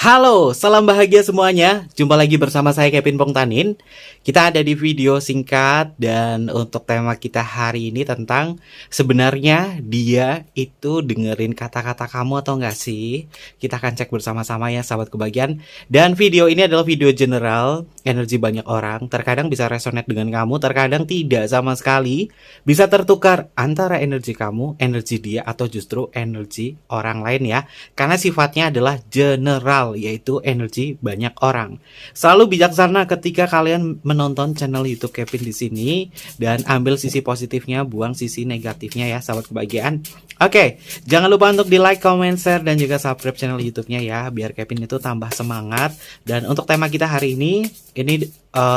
Halo, salam bahagia semuanya. Jumpa lagi bersama saya Kevin Pongtanin. Kita ada di video singkat dan untuk tema kita hari ini tentang sebenarnya dia itu dengerin kata-kata kamu atau enggak sih? Kita akan cek bersama-sama ya sahabat kebahagiaan. Dan video ini adalah video general, energi banyak orang. Terkadang bisa resonate dengan kamu, terkadang tidak sama sekali. Bisa tertukar antara energi kamu, energi dia atau justru energi orang lain ya. Karena sifatnya adalah general, yaitu energi banyak orang. Selalu bijaksana ketika kalian menonton channel YouTube Kevin di sini dan ambil sisi positifnya, buang sisi negatifnya ya, sahabat kebahagiaan. Oke, jangan lupa untuk di like, comment, share dan juga subscribe channel YouTube-nya ya, biar Kevin itu tambah semangat. Dan untuk tema kita hari ini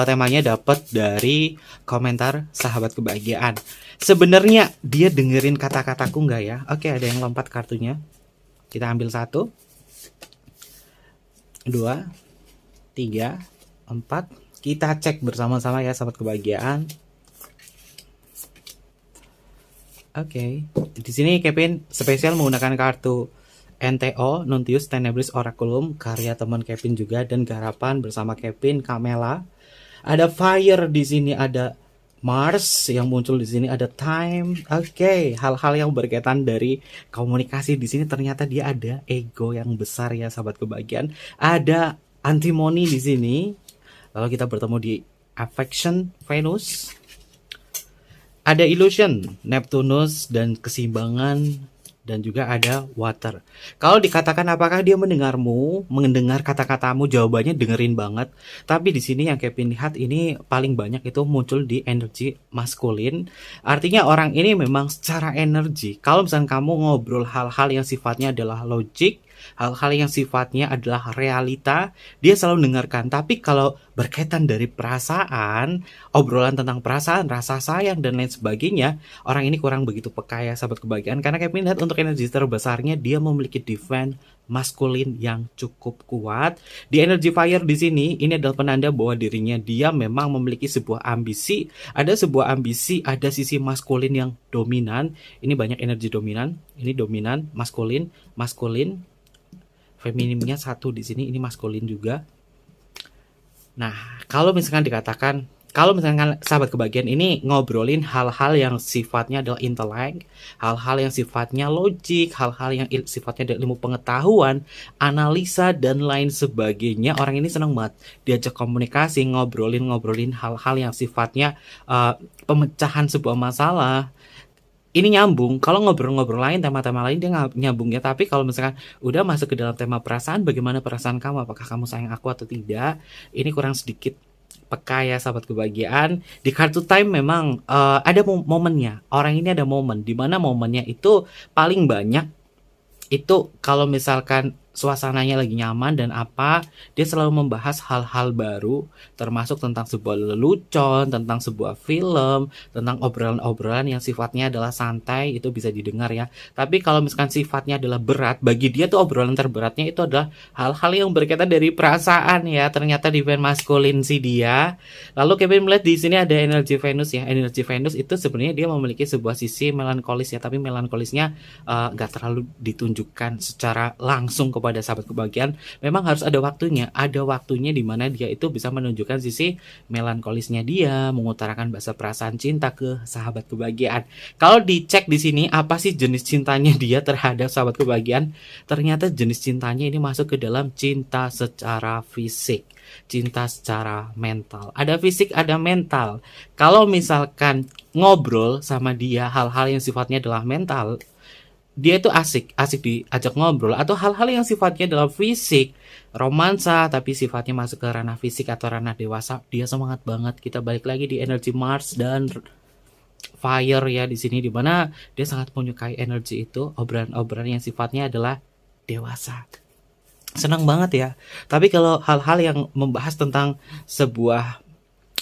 temanya dapat dari komentar sahabat kebahagiaan. Sebenarnya dia dengerin kata-kataku nggak ya? Oke, ada yang lompat kartunya. Kita ambil 1, 2, 3, 4. Kita cek bersama-sama ya sahabat kebahagiaan. Oke. Di sini Kevin spesial menggunakan kartu NTO, Nuntius Tenebris Oraculum, karya teman Kevin juga, dan garapan bersama Kevin Kamela. Ada fire di sini, ada Mars yang muncul di sini, ada time. Oke, hal-hal yang berkaitan dari komunikasi di sini ternyata dia ada ego yang besar ya sahabat kebahagiaan. Ada antimony di sini. Lalu kita bertemu di affection Venus. Ada illusion Neptunus dan keseimbangan, dan juga ada water. Kalau dikatakan apakah dia mendengar kata-katamu, jawabannya dengerin banget. Tapi di sini yang Kevin lihat ini paling banyak itu muncul di energi maskulin. Artinya orang ini memang secara energi, kalau misalnya kamu ngobrol hal-hal yang sifatnya adalah logik, hal-hal yang sifatnya adalah realita, dia selalu dengarkan. Tapi kalau berkaitan dari perasaan, obrolan tentang perasaan, rasa sayang dan lain sebagainya, orang ini kurang begitu peka ya sahabat kebahagiaan. Karena Kevin lihat untuk energi terbesarnya dia memiliki divine maskulin yang cukup kuat. Di energi fire di sini ini adalah penanda bahwa dirinya dia memang memiliki sebuah ambisi. Ada sebuah ambisi, ada sisi maskulin yang dominan. Ini banyak energi dominan. Ini dominan, maskulin, feminimnya 1 di sini, ini maskulin juga. Nah, kalau misalkan dikatakan, kalau misalkan sahabat kebahagiaan ini ngobrolin hal-hal yang sifatnya adalah intelek, hal-hal yang sifatnya logik, hal-hal yang sifatnya adalah ilmu pengetahuan, analisa dan lain sebagainya, orang ini senang banget diajak komunikasi, ngobrolin hal-hal yang sifatnya pemecahan sebuah masalah. Ini nyambung. Kalau ngobrol-ngobrol lain, tema-tema lain dia nyambung ya. Tapi kalau misalkan udah masuk ke dalam tema perasaan, bagaimana perasaan kamu? Apakah kamu sayang aku atau tidak? Ini kurang sedikit peka ya sahabat kebahagiaan. Di kartu time memang ada momennya. Orang ini ada momen, dimana momennya itu paling banyak itu kalau misalkan suasananya lagi nyaman dan apa, dia selalu membahas hal-hal baru, termasuk tentang sebuah lelucon, tentang sebuah film, tentang obrolan-obrolan yang sifatnya adalah santai, itu bisa didengar ya. Tapi kalau misalkan sifatnya adalah berat, bagi dia tuh obrolan terberatnya itu adalah hal-hal yang berkaitan dari perasaan ya. Ternyata divine maskulin sih dia. Lalu Kevin melihat di sini ada energi Venus ya. Energi Venus itu sebenarnya dia memiliki sebuah sisi melankolis ya, tapi melankolisnya nggak terlalu ditunjukkan secara langsung kepada sahabat kebahagiaan. Memang harus ada waktunya di mana dia itu bisa menunjukkan sisi melankolisnya dia, mengutarakan bahasa perasaan cinta ke sahabat kebahagiaan. Kalau dicek di sini apa sih jenis cintanya dia terhadap sahabat kebahagiaan, ternyata jenis cintanya ini masuk ke dalam cinta secara fisik, cinta secara mental. Ada fisik, ada mental. Kalau misalkan ngobrol sama dia hal-hal yang sifatnya adalah mental, dia itu asik diajak ngobrol. Atau hal-hal yang sifatnya dalam fisik, romansa tapi sifatnya masuk ke ranah fisik atau ranah dewasa, dia semangat banget. Kita balik lagi di energi Mars dan fire ya di sini, dimana dia sangat menyukai energi itu, obrolan-obrolan yang sifatnya adalah dewasa. Senang banget ya. Tapi kalau hal-hal yang membahas tentang sebuah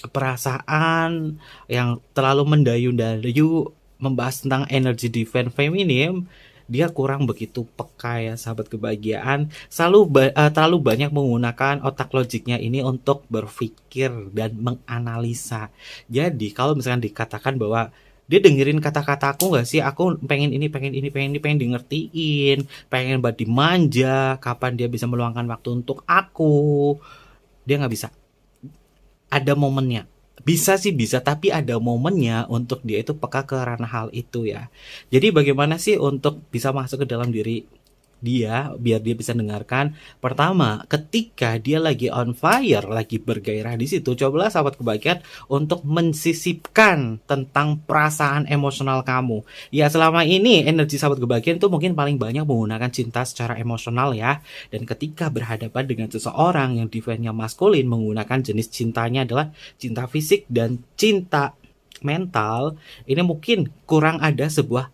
perasaan yang terlalu mendayu-dayu, membahas tentang energi divine feminim, dia kurang begitu peka ya sahabat kebahagiaan. Terlalu banyak menggunakan otak logiknya ini untuk berpikir dan menganalisa. Jadi kalau misalkan dikatakan bahwa Dia dengerin kata-kataku nggak sih? Aku pengen ini, pengen ini, pengen ini, pengen di ngertiin, pengen banget dimanja, kapan dia bisa meluangkan waktu untuk aku. Dia nggak bisa. Ada momennya. Bisa sih bisa, tapi ada momennya untuk dia itu peka ke ranah hal itu ya. Jadi bagaimana sih untuk bisa masuk ke dalam diri dia biar dia bisa dengarkan. Pertama, ketika dia lagi on fire, lagi bergairah di situ, cobalah sahabat kebahagiaan untuk mensisipkan tentang perasaan emosional kamu. Ya selama ini energi sahabat kebahagiaan itu mungkin paling banyak menggunakan cinta secara emosional ya. Dan ketika berhadapan dengan seseorang yang defense-nya maskulin, menggunakan jenis cintanya adalah cinta fisik dan cinta mental, ini mungkin kurang ada sebuah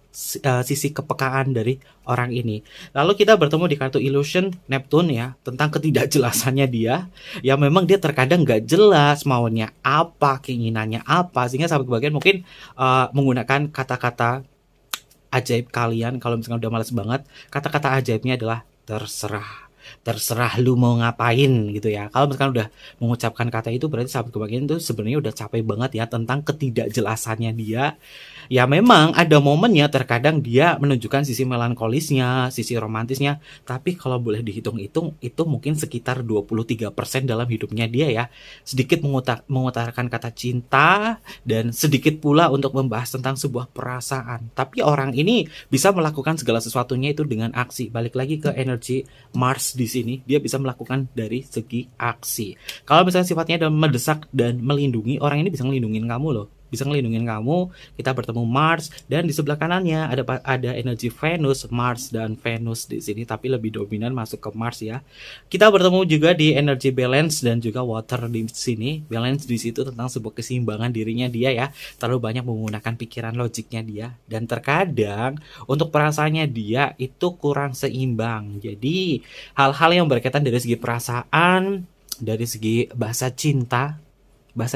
sisi kepekaan dari orang ini. Lalu kita bertemu di kartu Illusion Neptune ya, tentang ketidakjelasannya dia. Ya memang dia terkadang nggak jelas maunya apa, keinginannya apa, sehingga sahabat kebahagiaan mungkin menggunakan kata-kata ajaib kalian. Kalau misalnya udah males banget, kata-kata ajaibnya adalah terserah. Terserah lu mau ngapain gitu ya. Kalau misalkan udah mengucapkan kata itu, berarti sahabat kebahagiaan itu sebenarnya udah capek banget ya tentang ketidakjelasannya dia. Ya memang ada momennya terkadang dia menunjukkan sisi melankolisnya, sisi romantisnya, tapi kalau boleh dihitung-hitung itu mungkin sekitar 23% dalam hidupnya dia ya. Sedikit mengutarakan kata cinta dan sedikit pula untuk membahas tentang sebuah perasaan. Tapi orang ini bisa melakukan segala sesuatunya itu dengan aksi. Balik lagi ke energi Mars di sini, dia bisa melakukan dari segi aksi. Kalau misalnya sifatnya adalah mendesak dan melindungi, orang ini bisa ngelindungin kamu loh. Bisa ngelindungin kamu. Kita bertemu Mars dan di sebelah kanannya ada energi Venus, Mars dan Venus di sini, tapi lebih dominan masuk ke Mars ya. Kita bertemu juga di energi balance dan juga water di sini. Balance di situ tentang sebuah keseimbangan dirinya dia ya. Terlalu banyak menggunakan pikiran logiknya dia, dan terkadang untuk perasaannya dia itu kurang seimbang. Jadi hal-hal yang berkaitan dari segi perasaan, dari segi bahasa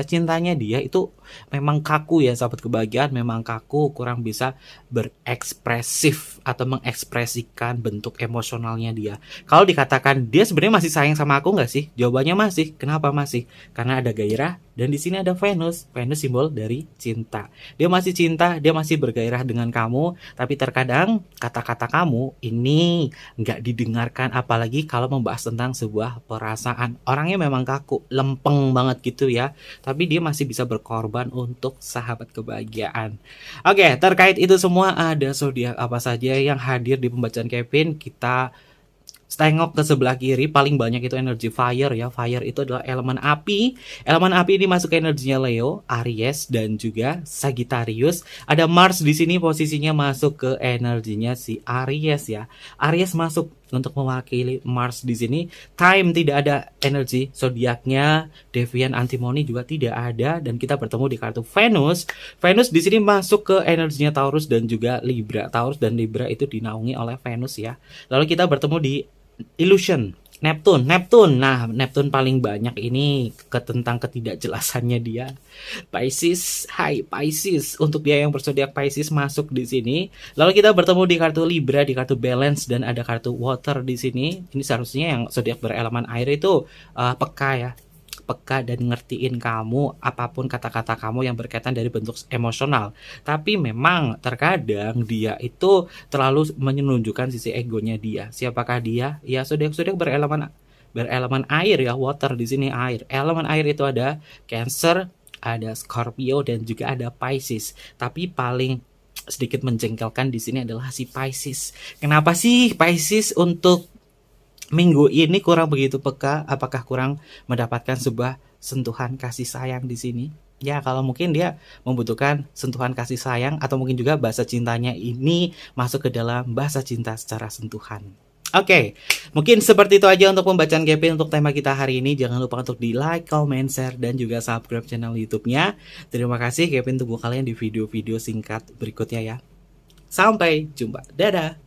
cintanya dia itu memang kaku ya sahabat kebahagiaan, memang kaku, kurang bisa berekspresif atau mengekspresikan bentuk emosionalnya dia. Kalau dikatakan dia sebenarnya masih sayang sama aku nggak sih? Jawabannya masih. Kenapa masih? Karena ada gairah dan di sini ada Venus. Venus simbol dari cinta. Dia masih cinta, dia masih bergairah dengan kamu, tapi terkadang kata-kata kamu ini nggak didengarkan, apalagi kalau membahas tentang sebuah perasaan. Orangnya memang kaku, lempeng banget gitu ya, tapi dia masih bisa berkorban untuk sahabat kebahagiaan. Oke, terkait itu semua ada zodiak apa saja yang hadir di pembacaan Kevin. Kita tengok ke sebelah kiri, paling banyak itu energi fire ya. Fire itu adalah elemen api. Elemen api ini masuk ke energinya Leo, Aries dan juga Sagittarius. Ada Mars di sini posisinya masuk ke energinya si Aries ya. Aries masuk untuk mewakili Mars di sini. Time tidak ada energi zodiaknya, Deviant Antimony juga tidak ada, dan kita bertemu di kartu Venus. Venus di sini masuk ke energinya Taurus dan juga Libra. Taurus dan Libra itu dinaungi oleh Venus ya. Lalu kita bertemu di Illusion Neptune. Nah, Neptune paling banyak ini tentang ketidakjelasannya dia. Pisces, hai Pisces. Untuk dia yang berzodiak Pisces masuk di sini. Lalu kita bertemu di kartu Libra, di kartu Balance dan ada kartu Water di sini. Ini seharusnya yang zodiak berelemen air itu peka ya. Peka dan ngertiin kamu apapun kata-kata kamu yang berkaitan dari bentuk emosional. Tapi memang terkadang dia itu terlalu menunjukkan sisi egonya dia. Siapakah dia? Ya zodiak-zodiak berelemen air ya, water di sini air. Elemen air itu ada Cancer, ada Scorpio dan juga ada Pisces. Tapi paling sedikit menjengkelkan di sini adalah si Pisces. Kenapa sih Pisces untuk minggu ini kurang begitu peka? Apakah kurang mendapatkan sebuah sentuhan kasih sayang di sini? Ya, kalau mungkin dia membutuhkan sentuhan kasih sayang, atau mungkin juga bahasa cintanya ini masuk ke dalam bahasa cinta secara sentuhan. Oke, mungkin seperti itu aja untuk pembacaan Kevin untuk tema kita hari ini. Jangan lupa untuk di like, comment, share, dan juga subscribe channel YouTube-nya. Terima kasih, Kevin tunggu kalian di video-video singkat berikutnya ya. Sampai jumpa, dadah!